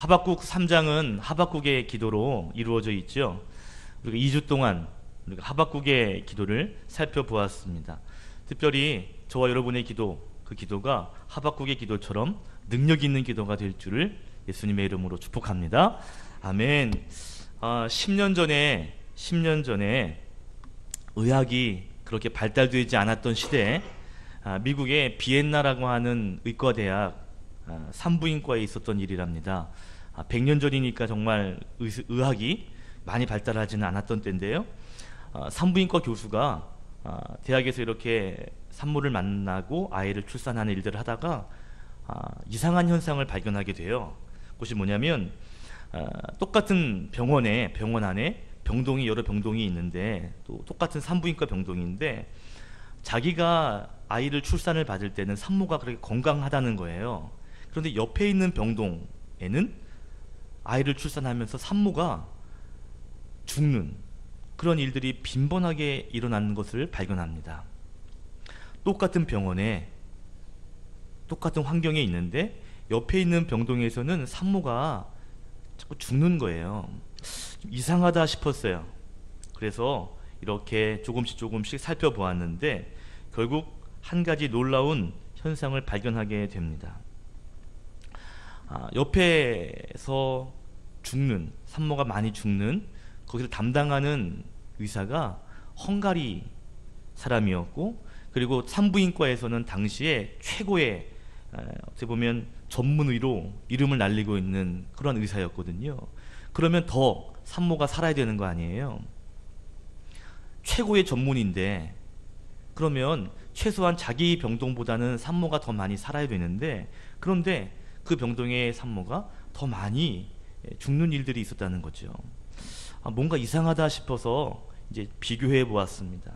하박국 3장은 하박국의 기도로 이루어져 있죠. 우리가 2주 동안 우리가 하박국의 기도를 살펴보았습니다. 특별히 저와 여러분의 기도, 그 기도가 하박국의 기도처럼 능력 있는 기도가 될 줄을 예수님의 이름으로 축복합니다. 아멘. 10년 전에 의학이 그렇게 발달되지 않았던 시대에 미국의 비엔나라고 하는 의과대학 산부인과에 있었던 일이랍니다. 100년 전이니까 정말 의학이 많이 발달하지는 않았던 때인데요. 산부인과 교수가 대학에서 이렇게 산모를 만나고 아이를 출산하는 일들을 하다가 이상한 현상을 발견하게 돼요. 그것이 뭐냐면 똑같은 병원 안에 여러 병동이 있는데 또 똑같은 산부인과 병동인데 자기가 아이를 출산을 받을 때는 산모가 그렇게 건강하다는 거예요. 그런데 옆에 있는 병동에는 아이를 출산하면서 산모가 죽는 그런 일들이 빈번하게 일어나는 것을 발견합니다. 똑같은 병원에 똑같은 환경에 있는데 옆에 있는 병동에서는 산모가 자꾸 죽는 거예요. 좀 이상하다 싶었어요. 그래서 이렇게 조금씩 살펴보았는데 결국 한 가지 놀라운 현상을 발견하게 됩니다. 옆에서 산모가 많이 죽는 거기를 담당하는 의사가 헝가리 사람이었고, 그리고 산부인과에서는 당시에 최고의 어떻게 보면 전문의로 이름을 날리고 있는 그런 의사였거든요. 그러면 더 산모가 살아야 되는 거 아니에요? 최고의 전문인데 그러면 최소한 자기 병동보다는 산모가 더 많이 살아야 되는데, 그런데 그 병동의 산모가 더 많이 죽는 일들이 있었다는 거죠. 뭔가 이상하다 싶어서 이제 비교해 보았습니다.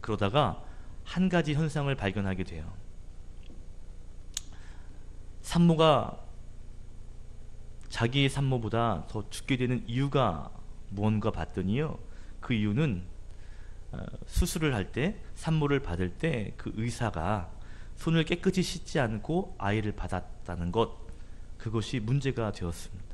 그러다가 한 가지 현상을 발견하게 돼요. 산모가 자기의 산모보다 더 죽게 되는 이유가 무언가 봤더니요, 그 이유는 수술을 할 때, 산모를 받을 때 그 의사가 손을 깨끗이 씻지 않고 아이를 받았다는 것, 그것이 문제가 되었습니다.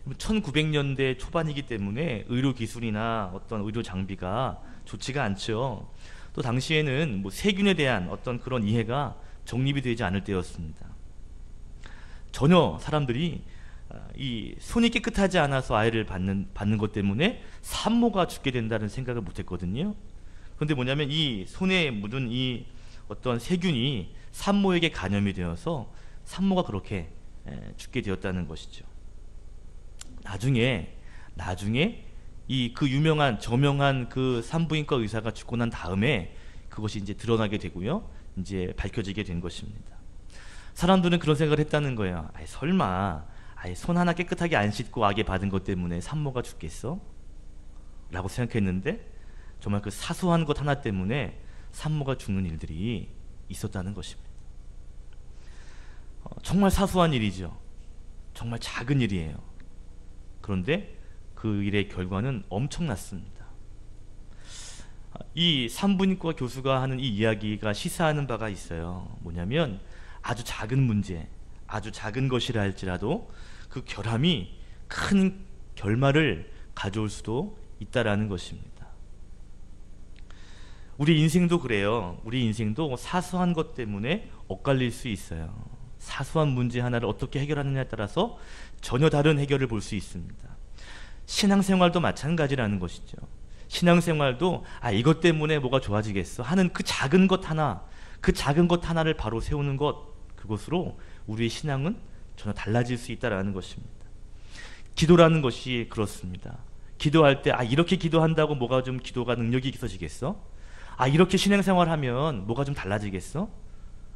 1900년대 초반이기 때문에 의료기술이나 어떤 의료 장비가 좋지가 않죠. 또 당시에는 세균에 대한 어떤 그런 이해가 정립이 되지 않을 때였습니다. 전혀 사람들이 이 손이 깨끗하지 않아서 아이를 받는 것 때문에 산모가 죽게 된다는 생각을 못했거든요. 그런데 뭐냐면 이 손에 묻은 이 어떤 세균이 산모에게 감염이 되어서 산모가 그렇게 죽게 되었다는 것이죠. 나중에 그 유명한 저명한 그 산부인과 의사가 죽고 난 다음에 그것이 이제 드러나게 되고요, 이제 밝혀지게 된 것입니다. 사람들은 그런 생각을 했다는 거예요. 설마 손 하나 깨끗하게 안 씻고 아기 받은 것 때문에 산모가 죽겠어? 라고 생각했는데 정말 그 사소한 것 하나 때문에 산모가 죽는 일들이 있었다는 것입니다. 정말 사소한 일이죠. 정말 작은 일이에요. 그런데 그 일의 결과는 엄청났습니다. 이 산부인과 교수가 하는 이 이야기가 시사하는 바가 있어요. 뭐냐면 아주 작은 문제, 아주 작은 것이라 할지라도 그 결함이 큰 결말을 가져올 수도 있다라는 것입니다. 우리 인생도 그래요. 우리 인생도 사소한 것 때문에 엇갈릴 수 있어요. 사소한 문제 하나를 어떻게 해결하느냐에 따라서 전혀 다른 해결을 볼 수 있습니다. 신앙생활도 마찬가지라는 것이죠. 신앙생활도 이것 때문에 뭐가 좋아지겠어 하는 그 작은 것 하나를 바로 세우는 것, 그것으로 우리의 신앙은 전혀 달라질 수 있다는 것입니다. 기도라는 것이 그렇습니다. 기도할 때 이렇게 기도한다고 뭐가 좀 기도가 능력이 있어지겠어? 이렇게 신앙생활하면 뭐가 좀 달라지겠어?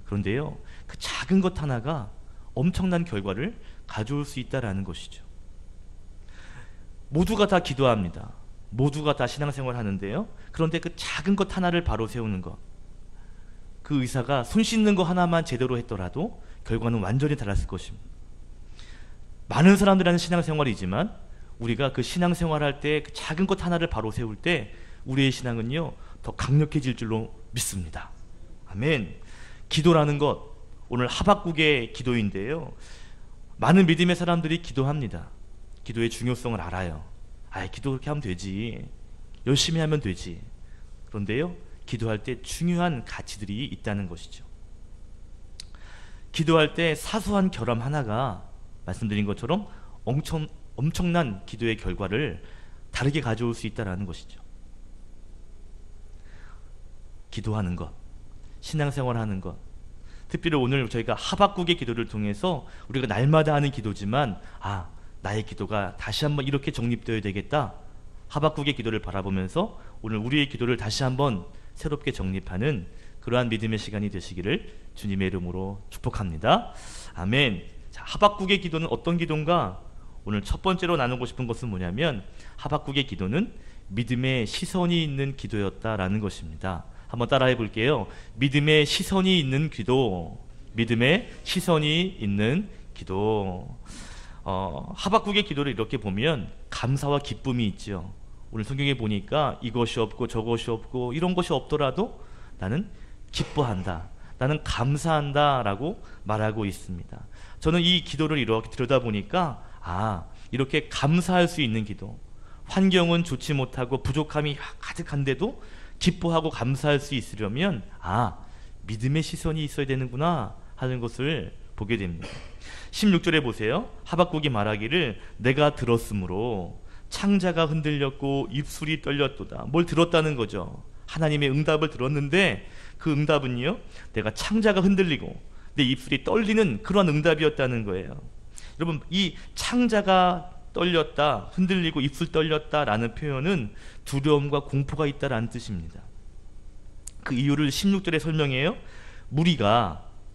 그런데요, 그 작은 것 하나가 엄청난 결과를 가져올 수 있다는 것이죠. 모두가 다 기도합니다. 모두가 다 신앙생활 하는데요, 그런데 그 작은 것 하나를 바로 세우는 것, 그 의사가 손 씻는 거 하나만 제대로 했더라도 결과는 완전히 달랐을 것입니다. 많은 사람들이 하는 신앙생활이지만 우리가 그 신앙생활할 때 그 작은 것 하나를 바로 세울 때 우리의 신앙은요 더 강력해질 줄로 믿습니다. 아멘. 기도라는 것, 오늘 하박국의 기도인데요, 많은 믿음의 사람들이 기도합니다. 기도의 중요성을 알아요. 기도 그렇게 하면 되지. 열심히 하면 되지. 그런데요, 기도할 때 중요한 가치들이 있다는 것이죠. 기도할 때 사소한 결함 하나가 말씀드린 것처럼 엄청난 기도의 결과를 다르게 가져올 수 있다는 것이죠. 기도하는 것, 신앙생활하는 것, 특별히 오늘 저희가 하박국의 기도를 통해서 우리가 날마다 하는 기도지만 나의 기도가 다시 한번 이렇게 정립되어야 되겠다. 하박국의 기도를 바라보면서 오늘 우리의 기도를 다시 한번 새롭게 정립하는 그러한 믿음의 시간이 되시기를 주님의 이름으로 축복합니다. 아멘. 자, 하박국의 기도는 어떤 기도인가? 오늘 첫 번째로 나누고 싶은 것은 뭐냐면 하박국의 기도는 믿음의 시선이 있는 기도였다라는 것입니다. 한번 따라해 볼게요. 믿음의 시선이 있는 기도. 믿음의 시선이 있는 기도. 하박국의 기도를 이렇게 보면 감사와 기쁨이 있죠. 오늘 성경에 보니까 이것이 없고 저것이 없고 이런 것이 없더라도 나는 기뻐한다, 나는 감사한다 라고 말하고 있습니다. 저는 이 기도를 이렇게 들여다보니까 이렇게 감사할 수 있는 기도, 환경은 좋지 못하고 부족함이 가득한데도 기뻐하고 감사할 수 있으려면 믿음의 시선이 있어야 되는구나 하는 것을 보게 됩니다. 16절에 보세요. 하박국이 말하기를 내가 들었으므로 창자가 흔들렸고 입술이 떨렸도다. 뭘 들었다는 거죠? 하나님의 응답을 들었는데 그 응답은요, 내가 창자가 흔들리고 내 입술이 떨리는 그런 응답이었다는 거예요. 여러분, 이 창자가 떨렸다, 흔들리고 입술 떨렸다라는 표현은 두려움과 공포가 있다라는 뜻입니다. 그 이유를 16절에 설명해요.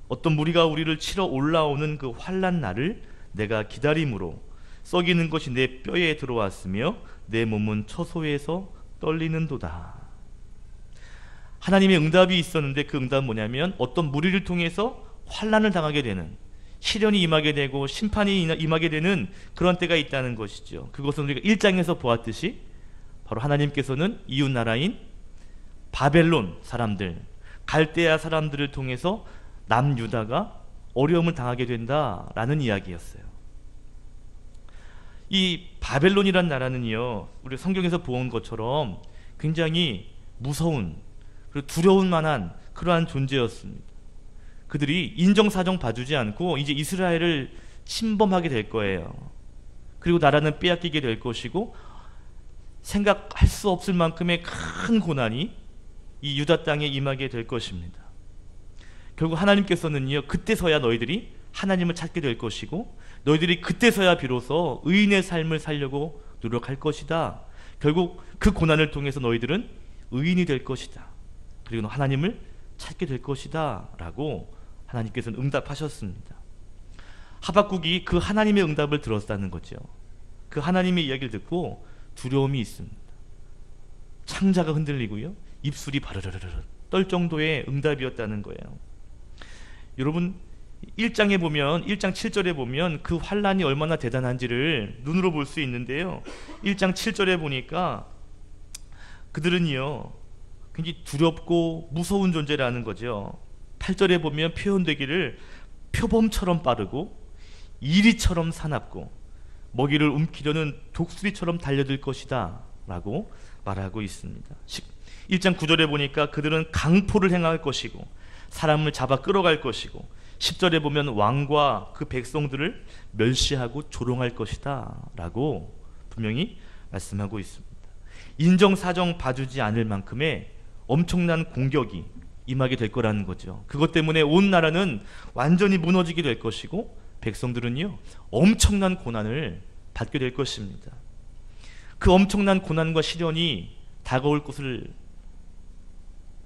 어떤 무리가 우리를 치러 올라오는 그 환난 날을 내가 기다림으로 썩이는 것이 내 뼈에 들어왔으며 내 몸은 처소에서 떨리는도다. 하나님의 응답이 있었는데 그 응답은 뭐냐면 어떤 무리를 통해서 환난을 당하게 되는, 시련이 임하게 되고 심판이 임하게 되는 그런 때가 있다는 것이죠. 그것은 우리가 1장에서 보았듯이 바로 하나님께서는 이웃 나라인 바벨론 사람들, 갈대아 사람들을 통해서 남유다가 어려움을 당하게 된다라는 이야기였어요. 이 바벨론이란 나라는요, 우리 성경에서 본 것처럼 굉장히 무서운 그리고 두려울 만한 그러한 존재였습니다. 그들이 인정사정 봐주지 않고 이제 이스라엘을 침범하게 될 거예요. 그리고 나라는 빼앗기게 될 것이고 생각할 수 없을 만큼의 큰 고난이 이 유다 땅에 임하게 될 것입니다. 결국 하나님께서는요, 그때서야 너희들이 하나님을 찾게 될 것이고 너희들이 그때서야 비로소 의인의 삶을 살려고 노력할 것이다. 결국 그 고난을 통해서 너희들은 의인이 될 것이다. 그리고 하나님을 찾게 될 것이다 라고 하나님께서는 응답하셨습니다. 하박국이 그 하나님의 응답을 들었다는 거죠. 그 하나님의 이야기를 듣고 두려움이 있습니다. 창자가 흔들리고요, 입술이 바르르르르 떨 정도의 응답이었다는 거예요. 여러분, 1장에 보면 1장 7절에 보면 그 환난이 얼마나 대단한지를 눈으로 볼 수 있는데요, 1장 7절에 보니까 그들은요 굉장히 두렵고 무서운 존재라는 거죠. 8절에 보면 표현되기를 표범처럼 빠르고 이리처럼 사납고 먹이를 움키려는 독수리처럼 달려들 것이다 라고 말하고 있습니다. 1장 9절에 보니까 그들은 강포를 행할 것이고 사람을 잡아 끌어갈 것이고 10절에 보면 왕과 그 백성들을 멸시하고 조롱할 것이다 라고 분명히 말씀하고 있습니다. 인정사정 봐주지 않을 만큼의 엄청난 공격이 임하게 될 거라는 거죠. 그것 때문에 온 나라는 완전히 무너지게 될 것이고 백성들은요 엄청난 고난을 받게 될 것입니다. 그 엄청난 고난과 시련이 다가올 것을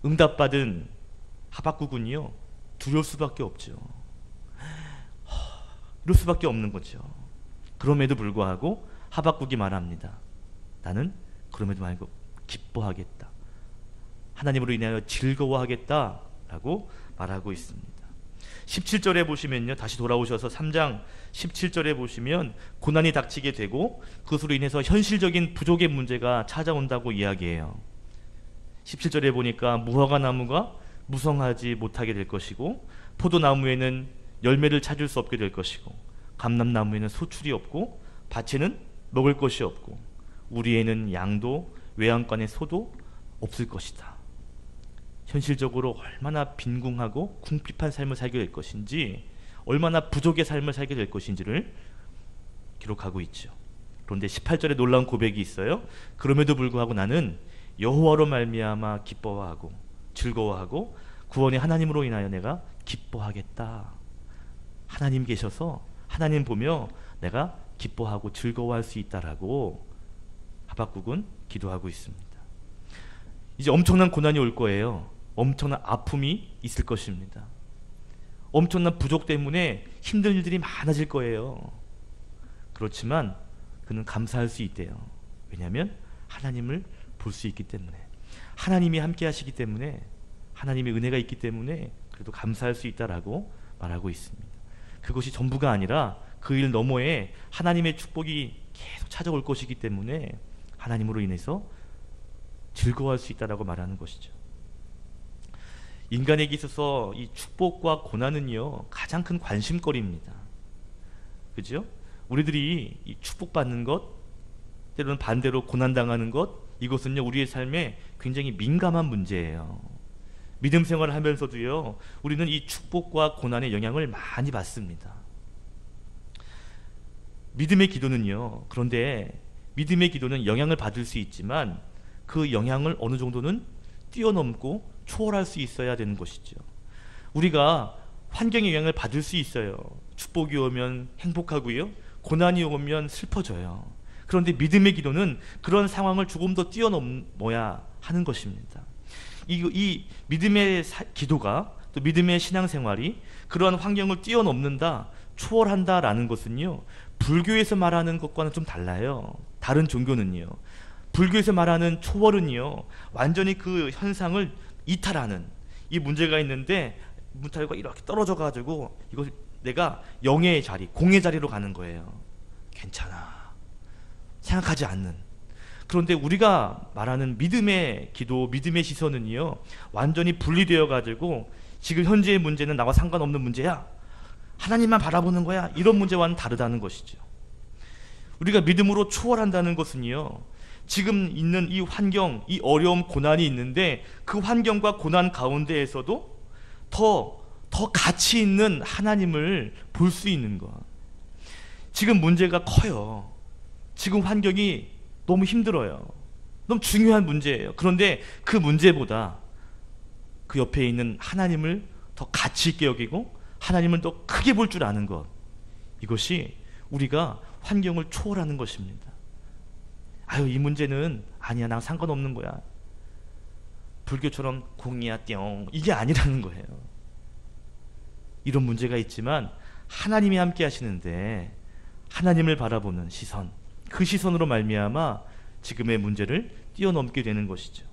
응답받은 하박국은요 두려울 수밖에 없죠. 이럴 수밖에 없는 거죠. 그럼에도 불구하고 하박국이 말합니다. 나는 그럼에도 말고 기뻐하겠다, 하나님으로 인하여 즐거워하겠다 라고 말하고 있습니다. 17절에 보시면요, 다시 돌아오셔서 3장 17절에 보시면 고난이 닥치게 되고 그것으로 인해서 현실적인 부족의 문제가 찾아온다고 이야기해요. 17절에 보니까 무화과 나무가 무성하지 못하게 될 것이고 포도나무에는 열매를 찾을 수 없게 될 것이고 감람나무에는 소출이 없고 밭에는 먹을 것이 없고 우리에는 양도 외양간에 소도 없을 것이다. 현실적으로 얼마나 빈궁하고 궁핍한 삶을 살게 될 것인지, 얼마나 부족의 삶을 살게 될 것인지를 기록하고 있죠. 그런데 18절에 놀라운 고백이 있어요. 그럼에도 불구하고 나는 여호와로 말미암아 기뻐하고 즐거워하고 구원의 하나님으로 인하여 내가 기뻐하겠다. 하나님 계셔서 하나님 보며 내가 기뻐하고 즐거워할 수 있다라고 하박국은 기도하고 있습니다. 이제 엄청난 고난이 올 거예요. 엄청난 아픔이 있을 것입니다. 엄청난 부족 때문에 힘든 일들이 많아질 거예요. 그렇지만 그는 감사할 수 있대요. 왜냐하면 하나님을 볼 수 있기 때문에, 하나님이 함께 하시기 때문에, 하나님의 은혜가 있기 때문에 그래도 감사할 수 있다라고 말하고 있습니다. 그것이 전부가 아니라 그 일 너머에 하나님의 축복이 계속 찾아올 것이기 때문에 하나님으로 인해서 즐거워할 수 있다라고 말하는 것이죠. 인간에게 있어서 이 축복과 고난은요 가장 큰 관심거리입니다. 그죠? 우리들이 이 축복받는 것, 때로는 반대로 고난당하는 것, 이것은요 우리의 삶에 굉장히 민감한 문제예요. 믿음 생활을 하면서도요 우리는 이 축복과 고난의 영향을 많이 받습니다. 믿음의 기도는요, 그런데 믿음의 기도는 영향을 받을 수 있지만 그 영향을 어느 정도는 뛰어넘고 초월할 수 있어야 되는 것이죠. 우리가 환경의 영향을 받을 수 있어요. 축복이 오면 행복하고요, 고난이 오면 슬퍼져요. 그런데 믿음의 기도는 그런 상황을 조금 더 뛰어넘어야 하는 것입니다. 이 믿음의 기도가, 또 믿음의 신앙생활이 그러한 환경을 뛰어넘는다, 초월한다라는 것은요 불교에서 말하는 것과는 좀 달라요. 다른 종교는요, 불교에서 말하는 초월은요 완전히 그 현상을 이탈하는, 이 문제가 있는데 문탈과 이렇게 떨어져 가지고 이거 내가 영의 자리, 공의 자리로 가는 거예요. 괜찮아, 생각하지 않는. 그런데 우리가 말하는 믿음의 기도, 믿음의 시선은요 완전히 분리되어 가지고 지금 현재의 문제는 나와 상관없는 문제야, 하나님만 바라보는 거야, 이런 문제와는 다르다는 것이죠. 우리가 믿음으로 초월한다는 것은요 지금 있는 이 환경, 이 어려움, 고난이 있는데 그 환경과 고난 가운데에서도 더 가치 있는 하나님을 볼 수 있는 것. 지금 문제가 커요. 지금 환경이 너무 힘들어요. 너무 중요한 문제예요. 그런데 그 문제보다 그 옆에 있는 하나님을 더 가치 있게 여기고 하나님을 더 크게 볼 줄 아는 것, 이것이 우리가 환경을 초월하는 것입니다. 아유, 이 문제는 아니야, 난 상관없는 거야, 불교처럼 공이야 띵, 이게 아니라는 거예요. 이런 문제가 있지만 하나님이 함께 하시는데 하나님을 바라보는 시선, 그 시선으로 말미암아 지금의 문제를 뛰어넘게 되는 것이죠.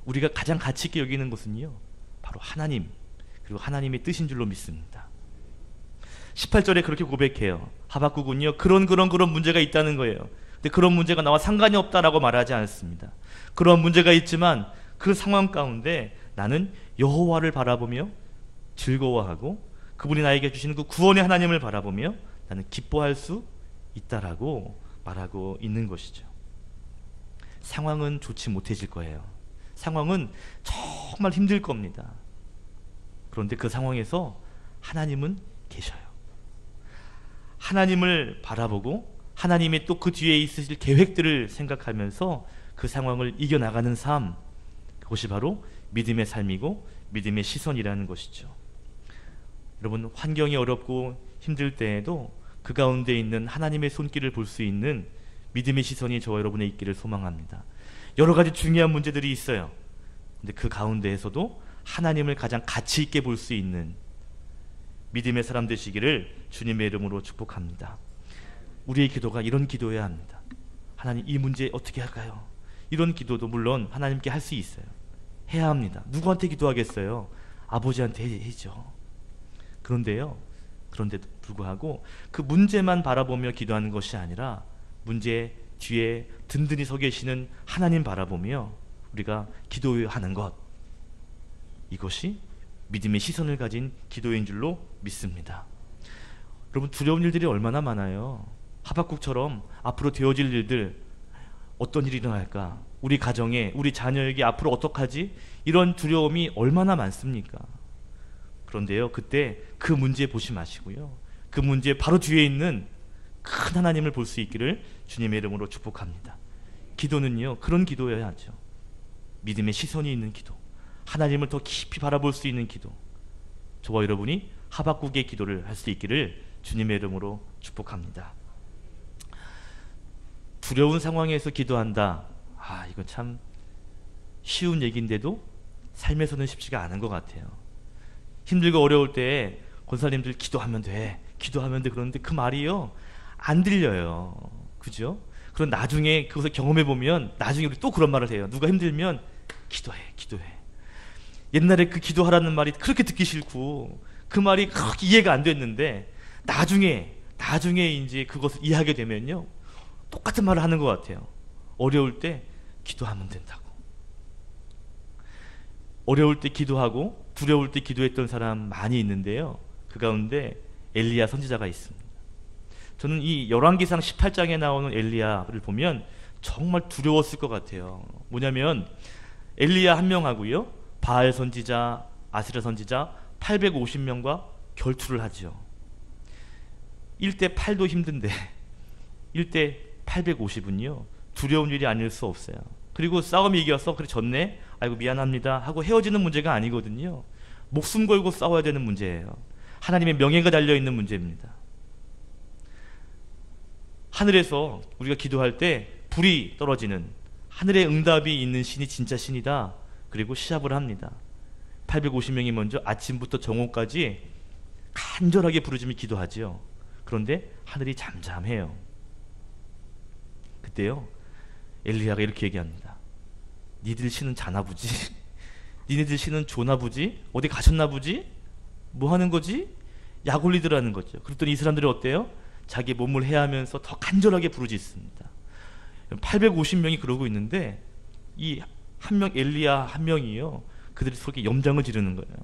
우리가 가장 가치 있게 여기는 것은요 바로 하나님, 그리고 하나님의 뜻인 줄로 믿습니다. 18절에 그렇게 고백해요. 하박국은요 그런 문제가 있다는 거예요. 근데 그런 문제가 나와 상관이 없다라고 말하지 않습니다. 그런 문제가 있지만 그 상황 가운데 나는 여호와를 바라보며 즐거워하고 그분이 나에게 주시는 그 구원의 하나님을 바라보며 나는 기뻐할 수 있다라고 말하고 있는 것이죠. 상황은 좋지 못해질 거예요. 상황은 정말 힘들 겁니다. 그런데 그 상황에서 하나님은 계셔요. 하나님을 바라보고 하나님이 또 그 뒤에 있으실 계획들을 생각하면서 그 상황을 이겨나가는 삶, 그것이 바로 믿음의 삶이고 믿음의 시선이라는 것이죠. 여러분, 환경이 어렵고 힘들 때에도 그 가운데 있는 하나님의 손길을 볼 수 있는 믿음의 시선이 저와 여러분의 있기를 소망합니다. 여러 가지 중요한 문제들이 있어요. 근데 그 가운데에서도 하나님을 가장 가치 있게 볼 수 있는 믿음의 사람 되시기를 주님의 이름으로 축복합니다. 우리의 기도가 이런 기도여야 합니다. 하나님, 이 문제 어떻게 할까요? 이런 기도도 물론 하나님께 할 수 있어요. 해야 합니다. 누구한테 기도하겠어요? 아버지한테 해야죠. 그런데도 불구하고 그 문제만 바라보며 기도하는 것이 아니라 문제 뒤에 든든히 서 계시는 하나님 바라보며 우리가 기도하는 것, 이것이 믿음의 시선을 가진 기도인 줄로 믿습니다. 여러분, 두려운 일들이 얼마나 많아요. 하박국처럼 앞으로 되어질 일들, 어떤 일이 일어날까? 우리 가정에, 우리 자녀에게 앞으로 어떡하지? 이런 두려움이 얼마나 많습니까? 그런데요, 그때 그 문제 보지 마시고요, 그 문제 바로 뒤에 있는 큰 하나님을 볼 수 있기를 주님의 이름으로 축복합니다. 기도는요, 그런 기도여야 하죠. 믿음의 시선이 있는 기도, 하나님을 더 깊이 바라볼 수 있는 기도. 저와 여러분이 하박국의 기도를 할 수 있기를 주님의 이름으로 축복합니다. 두려운 상황에서 기도한다. 이건 참 쉬운 얘기인데도 삶에서는 쉽지가 않은 것 같아요. 힘들고 어려울 때 권사님들 기도하면 돼, 기도하면 돼, 그러는데 그 말이요, 안 들려요. 그죠? 그럼 나중에 그것을 경험해 보면 나중에 우리 또 그런 말을 해요. 누가 힘들면 기도해, 기도해. 옛날에 그 기도하라는 말이 그렇게 듣기 싫고 그 말이 그렇게 이해가 안 됐는데 나중에 이제 그것을 이해하게 되면요, 똑같은 말을 하는 것 같아요. 어려울 때 기도하면 된다고. 어려울 때 기도하고 두려울 때 기도했던 사람 많이 있는데요, 그 가운데 엘리야 선지자가 있습니다. 저는 이 열왕기상 18장에 나오는 엘리야를 보면 정말 두려웠을 것 같아요. 뭐냐면 엘리야 한 명하고요, 바알 선지자, 아스라 선지자 850명과 결투를 하죠. 1대 8도 힘든데 1대 850은요 두려운 일이 아닐 수 없어요. 그리고 싸움이 이겨서 그래 졌네, 아이고 미안합니다 하고 헤어지는 문제가 아니거든요. 목숨 걸고 싸워야 되는 문제예요. 하나님의 명예가 달려있는 문제입니다. 하늘에서 우리가 기도할 때 불이 떨어지는, 하늘에 응답이 있는 신이 진짜 신이다. 그리고 시합을 합니다. 850명이 먼저 아침부터 정오까지 간절하게 부르짖으며 기도하죠. 그런데 하늘이 잠잠해요. 그때요, 엘리야가 이렇게 얘기합니다. 니들 신은 자나 보지? 니네들 신은 조나 보지? 어디 가셨나 보지? 뭐 하는 거지? 약 올리더라는 거죠. 그랬더니 이 사람들이 어때요? 자기 몸을 해하면서 더 간절하게 부르짖습니다. 850명이 그러고 있는데 이 한 명, 엘리야 한 명이요, 그들이 속에 염장을 지르는 거예요.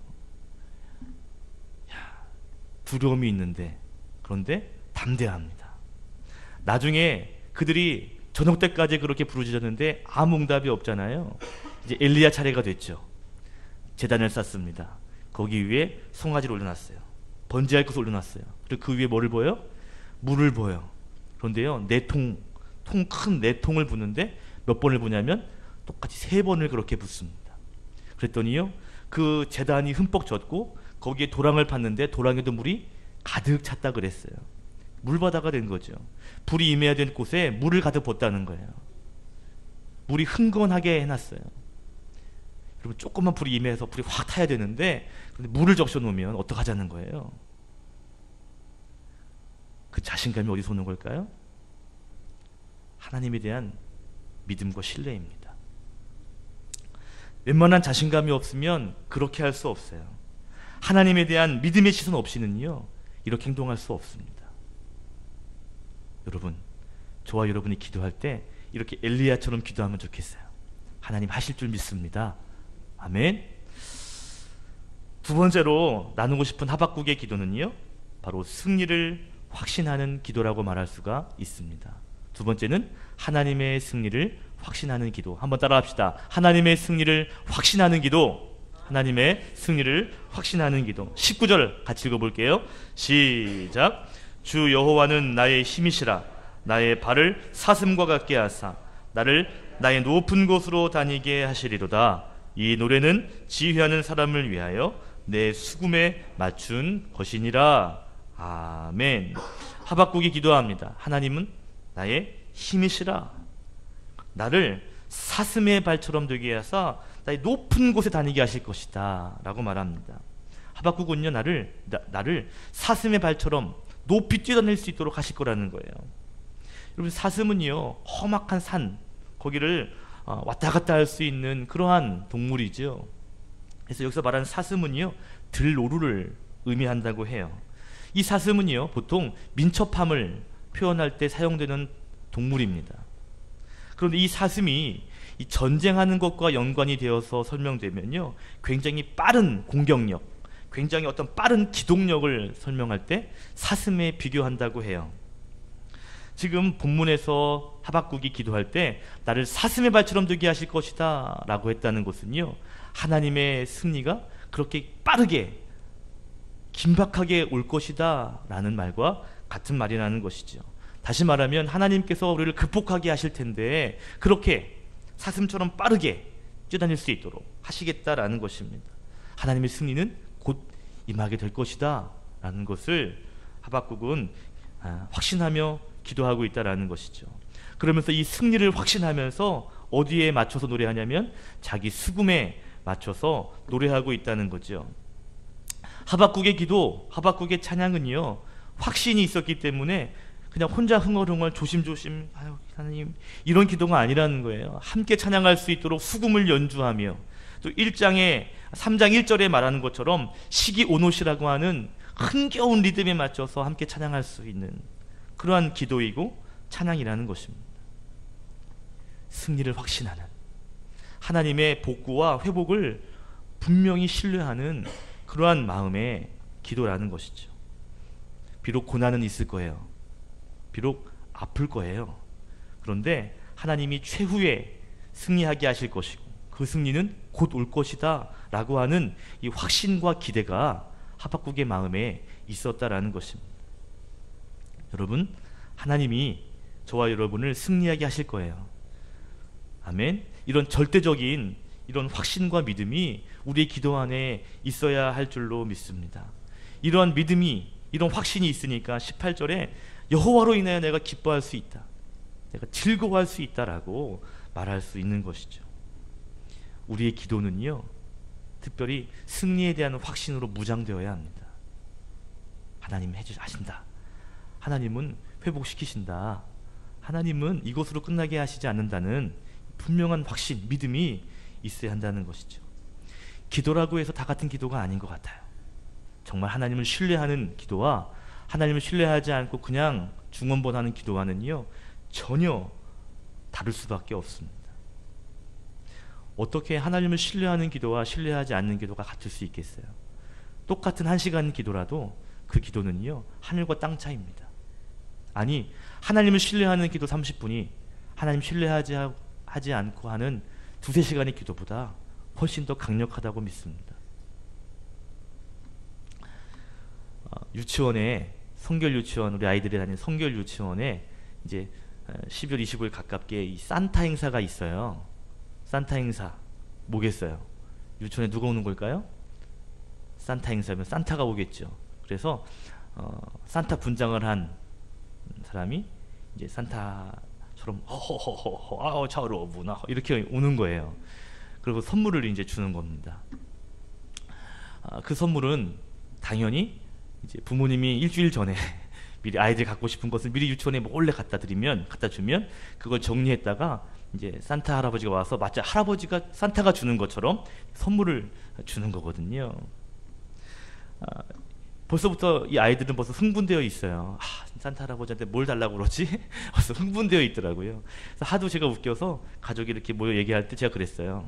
두려움이 있는데, 그런데 담대합니다. 나중에 그들이 저녁 때까지 그렇게 부르짖었는데 아무 응답이 없잖아요. 이제 엘리야 차례가 됐죠. 제단을 쌓습니다. 거기 위에 송아지를 올려놨어요. 번제할 것을 올려놨어요. 그리고 그 위에 뭐를 보여요? 물을 보여요. 그런데요, 큰 네 통을 붓는데 몇 번을 부냐면 똑같이 3번을 그렇게 붓습니다. 그랬더니요, 그 제단이 흠뻑 젖고 거기에 도랑을 팠는데 도랑에도 물이 가득 찼다 그랬어요. 물바다가 된 거죠. 불이 임해야 될 곳에 물을 가득 붓다는 거예요. 물이 흥건하게 해놨어요. 여러분, 조금만 불이 임해서 불이 확 타야 되는데, 근데 물을 적셔 놓으면 어떡하자는 거예요? 그 자신감이 어디서 오는 걸까요? 하나님에 대한 믿음과 신뢰입니다. 웬만한 자신감이 없으면 그렇게 할 수 없어요. 하나님에 대한 믿음의 시선 없이는요, 이렇게 행동할 수 없습니다. 여러분, 저와 여러분이 기도할 때 이렇게 엘리야처럼 기도하면 좋겠어요. 하나님 하실 줄 믿습니다. 아멘. 두 번째로 나누고 싶은 하박국의 기도는요, 바로 승리를 확신하는 기도라고 말할 수가 있습니다. 두 번째는 하나님의 승리를 확신하는 기도. 한번 따라합시다. 하나님의 승리를 확신하는 기도. 하나님의 승리를 확신하는 기도. 19절 같이 읽어볼게요. 시작. 주 여호와는 나의 힘이시라. 나의 발을 사슴과 같게 하사 나를 나의 높은 곳으로 다니게 하시리로다. 이 노래는 지휘하는 사람을 위하여 내 수금에 맞춘 것이니라. 아멘. 하박국이 기도합니다. 하나님은 나의 힘이시라. 나를 사슴의 발처럼 되게 하사 나의 높은 곳에 다니게 하실 것이다 라고 말합니다. 하박국은요, 나를 사슴의 발처럼 높이 뛰어다닐 수 있도록 하실 거라는 거예요. 여러분, 사슴은요, 험악한 산, 거기를 왔다 갔다 할 수 있는 그러한 동물이죠. 그래서 여기서 말하는 사슴은요, 들노루를 의미한다고 해요. 이 사슴은요, 보통 민첩함을 표현할 때 사용되는 동물입니다. 그런데 이 사슴이 이 전쟁하는 것과 연관이 되어서 설명되면요, 굉장히 빠른 공격력, 굉장히 어떤 빠른 기동력을 설명할 때 사슴에 비교한다고 해요. 지금 본문에서 하박국이 기도할 때 나를 사슴의 발처럼 되게 하실 것이다 라고 했다는 것은요, 하나님의 승리가 그렇게 빠르게 긴박하게 올 것이다 라는 말과 같은 말이라는 것이죠. 다시 말하면 하나님께서 우리를 극복하게 하실 텐데 그렇게 사슴처럼 빠르게 뛰어다닐 수 있도록 하시겠다라는 것입니다. 하나님의 승리는 곧 임하게 될 것이다 라는 것을 하박국은 확신하며 기도하고 있다라는 것이죠. 그러면서 이 승리를 확신하면서 어디에 맞춰서 노래하냐면 자기 수금에 맞춰서 노래하고 있다는 거죠. 하박국의 기도, 하박국의 찬양은요, 확신이 있었기 때문에 그냥 혼자 흥얼흥얼 조심조심 아유 하나님 이런 기도가 아니라는 거예요. 함께 찬양할 수 있도록 수금을 연주하며 또 3장 1절에 말하는 것처럼 시기오노시라고 하는 흥겨운 리듬에 맞춰서 함께 찬양할 수 있는 그러한 기도이고 찬양이라는 것입니다. 승리를 확신하는, 하나님의 복구와 회복을 분명히 신뢰하는 그러한 마음의 기도라는 것이죠. 비록 고난은 있을 거예요. 비록 아플 거예요. 그런데 하나님이 최후에 승리하게 하실 것이고 그 승리는 곧 올 것이다 라고 하는 이 확신과 기대가 하박국의 마음에 있었다라는 것입니다. 여러분, 하나님이 저와 여러분을 승리하게 하실 거예요. 아멘. 이런 절대적인 이런 확신과 믿음이 우리의 기도 안에 있어야 할 줄로 믿습니다. 이러한 믿음이, 이런 확신이 있으니까 18절에 여호와로 인하여 내가 기뻐할 수 있다, 내가 즐거워할 수 있다라고 말할 수 있는 것이죠. 우리의 기도는요, 특별히 승리에 대한 확신으로 무장되어야 합니다. 하나님 하신다. 하나님은 회복시키신다. 하나님은 이것으로 끝나게 하시지 않는다는 분명한 확신, 믿음이 있어야 한다는 것이죠. 기도라고 해서 다 같은 기도가 아닌 것 같아요. 정말 하나님을 신뢰하는 기도와 하나님을 신뢰하지 않고 그냥 중언번하는 기도와는요, 전혀 다를 수밖에 없습니다. 어떻게 하나님을 신뢰하는 기도와 신뢰하지 않는 기도가 같을 수 있겠어요? 똑같은 1시간 기도라도 그 기도는요, 하늘과 땅 차이입니다. 아니, 하나님을 신뢰하는 기도 30분이 하나님 신뢰하지 않고 하는 2-3시간의 기도보다 훨씬 더 강력하다고 믿습니다. 유치원에, 성결 유치원, 우리 아이들이 다니는 성결 유치원에 이제 12월 25일 가깝게 이 산타 행사가 있어요. 산타 행사 뭐겠어요? 유치원에 누가 오는 걸까요? 산타 행사면 산타가 오겠죠. 그래서 산타 분장을 한 사람이 이제 산타처럼 허허허허 잘 오구나 이렇게 오는 거예요. 그리고 선물을 이제 주는 겁니다. 그 선물은 당연히 이제 부모님이 일주일 전에 미리 아이들이 갖고 싶은 것을 미리 유치원에 몰래 갖다 주면 그걸 정리했다가 이제 산타 할아버지가 와서 마치 할아버지가 산타가 주는 것처럼 선물을 주는 거거든요. 벌써부터 이 아이들은 벌써 흥분되어 있어요. 산타 할아버지한테 뭘 달라고 그러지? 벌써 흥분되어 있더라고요. 그래서 하도 제가 웃겨서 가족이 이렇게 모여 얘기할 때 제가 그랬어요.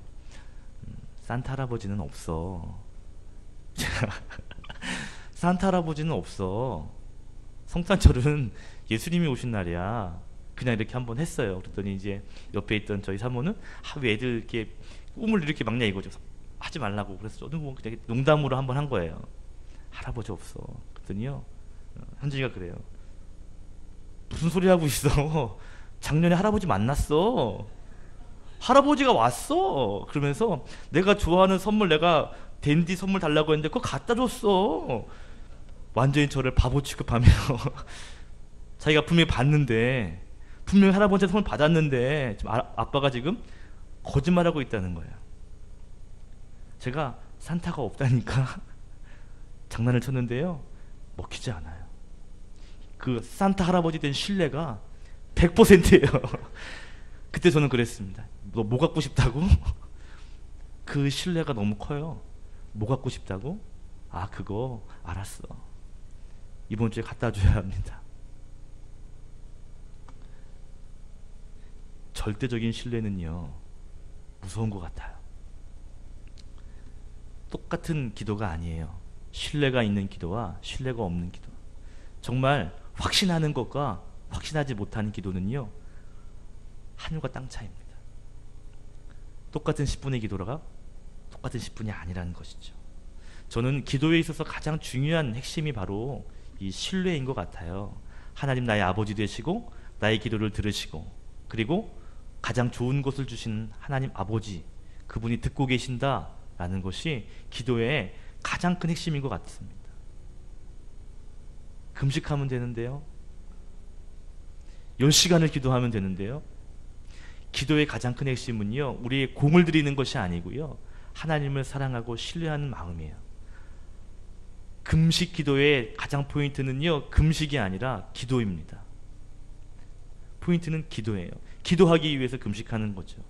산타 할아버지는 없어. 산타 할아버지는 없어. 성탄절은 예수님이 오신 날이야. 그냥 이렇게 한번 했어요. 그랬더니 이제 옆에 있던 저희 사모는 왜 애들 이렇게 꿈을 이렇게 막냐 이거죠. 하지 말라고. 그래서 저도 뭐 그냥 농담으로 한번 한 거예요. 할아버지 없어. 그랬더니요, 현진이가 그래요. 무슨 소리 하고 있어? 작년에 할아버지 만났어. 할아버지가 왔어. 그러면서 내가 좋아하는 선물, 내가 댄디 선물 달라고 했는데 그거 갖다 줬어. 완전히 저를 바보 취급하며 자기가 분명히 받는데, 분명히 할아버지한테 선물 받았는데 지금 아빠가 지금 거짓말하고 있다는 거예요. 제가 산타가 없다니까 장난을 쳤는데요, 먹히지 않아요. 그 산타 할아버지 된 신뢰가 100%예요. 그때 저는 그랬습니다. 너 뭐 갖고 싶다고? 그 신뢰가 너무 커요. 뭐 갖고 싶다고? 그거 알았어. 이번 주에 갖다 줘야 합니다. 절대적인 신뢰는요, 무서운 것 같아요. 똑같은 기도가 아니에요. 신뢰가 있는 기도와 신뢰가 없는 기도. 정말 확신하는 것과 확신하지 못하는 기도는요, 하늘과 땅 차이입니다. 똑같은 10분의 기도가 똑같은 10분이 아니라는 것이죠. 저는 기도에 있어서 가장 중요한 핵심이 바로 이 신뢰인 것 같아요. 하나님 나의 아버지 되시고 나의 기도를 들으시고, 그리고 가장 좋은 것을 주신 하나님 아버지, 그분이 듣고 계신다라는 것이 기도의 가장 큰 핵심인 것 같습니다. 금식하면 되는데요, 10시간을 기도하면 되는데요, 기도의 가장 큰 핵심은요, 우리의 공을 들이는 것이 아니고요, 하나님을 사랑하고 신뢰하는 마음이에요. 금식 기도의 가장 포인트는요, 금식이 아니라 기도입니다. 포인트는 기도예요. 기도하기 위해서 금식하는 거죠.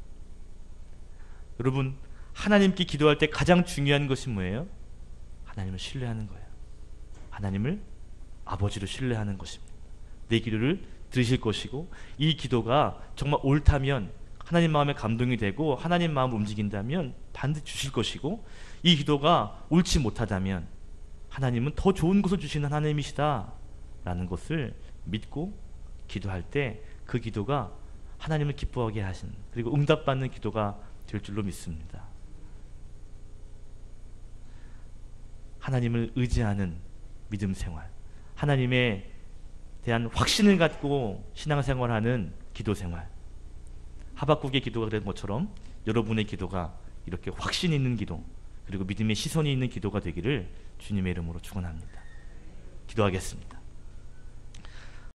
여러분, 하나님께 기도할 때 가장 중요한 것이 뭐예요? 하나님을 신뢰하는 거예요. 하나님을 아버지로 신뢰하는 것입니다. 내 기도를 들으실 것이고, 이 기도가 정말 옳다면, 하나님 마음에 감동이 되고 하나님 마음을 움직인다면 반드시 주실 것이고, 이 기도가 옳지 못하다면 하나님은 더 좋은 것을 주시는 하나님이시다 라는 것을 믿고 기도할 때 그 기도가 하나님을 기뻐하게 하신, 그리고 응답받는 기도가 될 줄로 믿습니다. 하나님을 의지하는 믿음 생활, 하나님에 대한 확신을 갖고 신앙생활하는 기도 생활, 하박국의 기도가 그런 것처럼 여러분의 기도가 이렇게 확신 있는 기도, 그리고 믿음의 시선이 있는 기도가 되기를 주님의 이름으로 축원합니다. 기도하겠습니다.